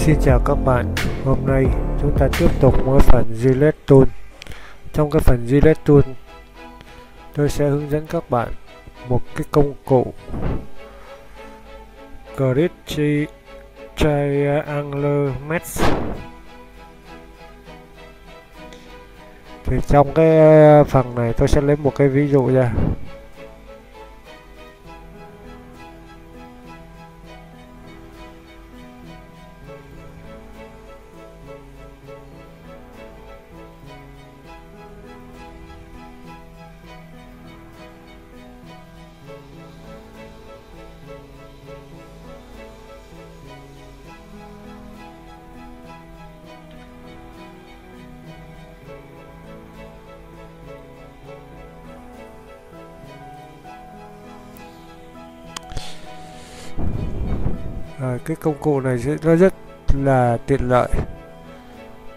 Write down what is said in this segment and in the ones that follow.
Xin chào các bạn, hôm nay chúng ta tiếp tục với phần Gillette Tool. Trong cái phần Gillette Tool, tôi sẽ hướng dẫn các bạn một cái công cụ Grid Triangular Mesh. Thì trong cái phần này tôi sẽ lấy một cái ví dụ ra. Cái công cụ này nó rất là tiện lợi,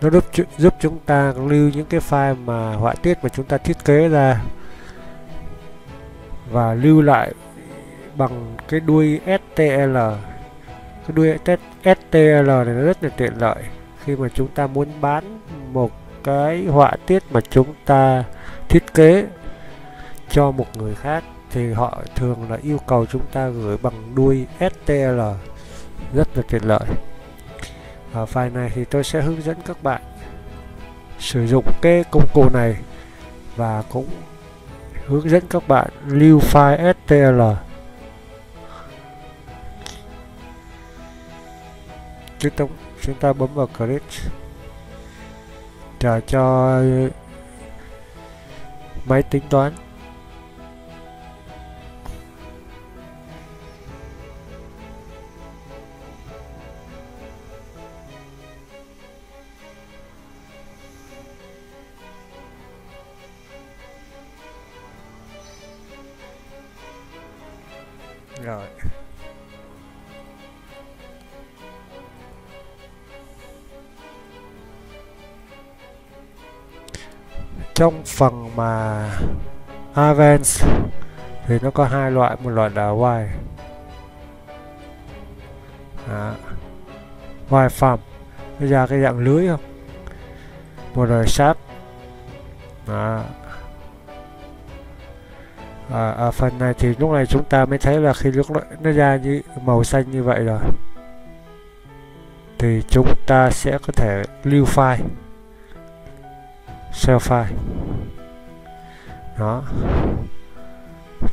nó giúp chúng ta lưu những cái file mà họa tiết mà chúng ta thiết kế ra và lưu lại bằng cái đuôi STL. Cái đuôi STL này nó rất là tiện lợi khi mà chúng ta muốn bán một cái họa tiết mà chúng ta thiết kế cho một người khác, thì họ thường là yêu cầu chúng ta gửi bằng đuôi STL, rất là tiện lợi. Ở file này thì tôi sẽ hướng dẫn các bạn sử dụng cái công cụ này và cũng hướng dẫn các bạn lưu file STL. Chúng ta bấm vào Grid, chờ cho máy tính toán. Rồi. Trong phần mà Advanced thì nó có hai loại, một loại là wire form, nó ra cái dạng lưới không, một loại sharp. Ở phần này thì lúc này chúng ta mới thấy là khi lúc nó ra như màu xanh như vậy rồi thì chúng ta sẽ có thể lưu file, save file. Đó,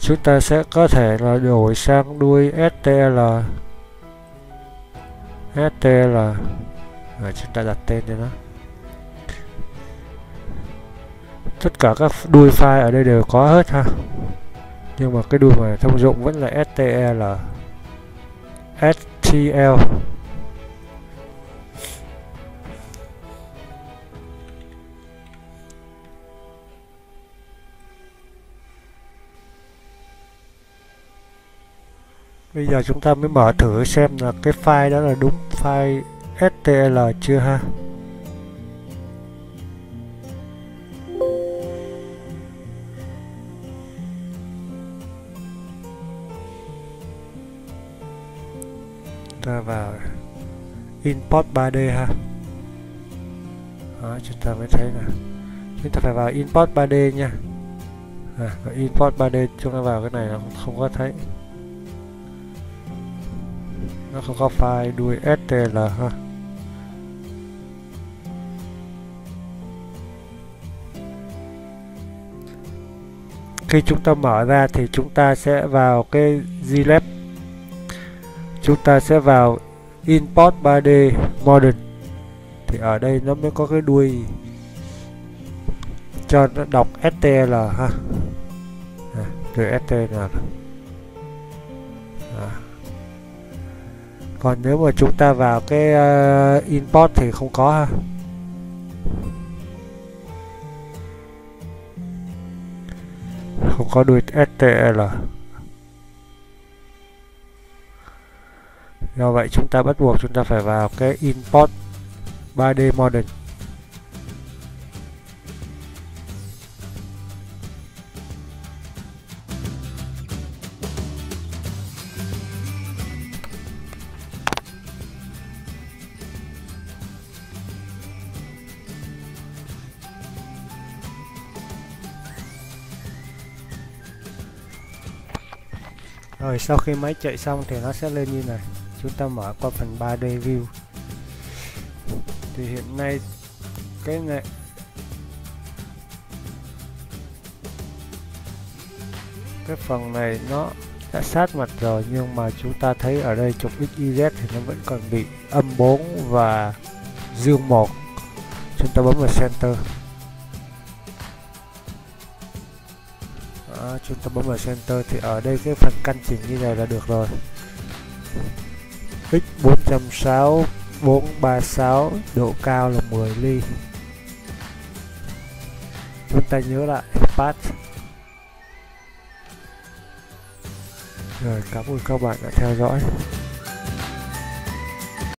chúng ta sẽ có thể là đổi sang đuôi STL rồi chúng ta đặt tên cho nó. Tất cả các đuôi file ở đây đều có hết ha, nhưng mà cái đuôi mà thông dụng vẫn là STL. Bây giờ chúng ta mới mở thử xem là cái file đó là đúng file STL chưa ha. Ta vào import 3D ha. Đó, chúng ta mới thấy là chúng ta phải vào import 3D nha. Import 3D chúng ta vào cái này nó không có thấy, nó không có file đuôi STL ha. Khi chúng ta mở ra thì chúng ta sẽ vào cái Gillette, chúng ta sẽ vào import 3D model, thì ở đây nó mới có cái đuôi cho nó đọc STL ha. Đuôi STL. Còn nếu mà chúng ta vào cái import thì không có ha. Không có đuôi STL. Do vậy chúng ta bắt buộc chúng ta phải vào cái import 3D model. Rồi sau khi máy chạy xong thì nó sẽ lên như này. Chúng ta mở qua phần 3D view. Thì hiện nay cái này cái phần này nó đã sát mặt rồi, nhưng mà chúng ta thấy ở đây trục XYZ thì nó vẫn còn bị âm 4 và dương 1. Chúng ta bấm vào center. Đó, chúng ta bấm vào center thì ở đây cái phần căn chỉnh như này là được rồi. X 460 436, độ cao là 10 ly. Chúng ta nhớ lại path. Rồi, cảm ơn các bạn đã theo dõi.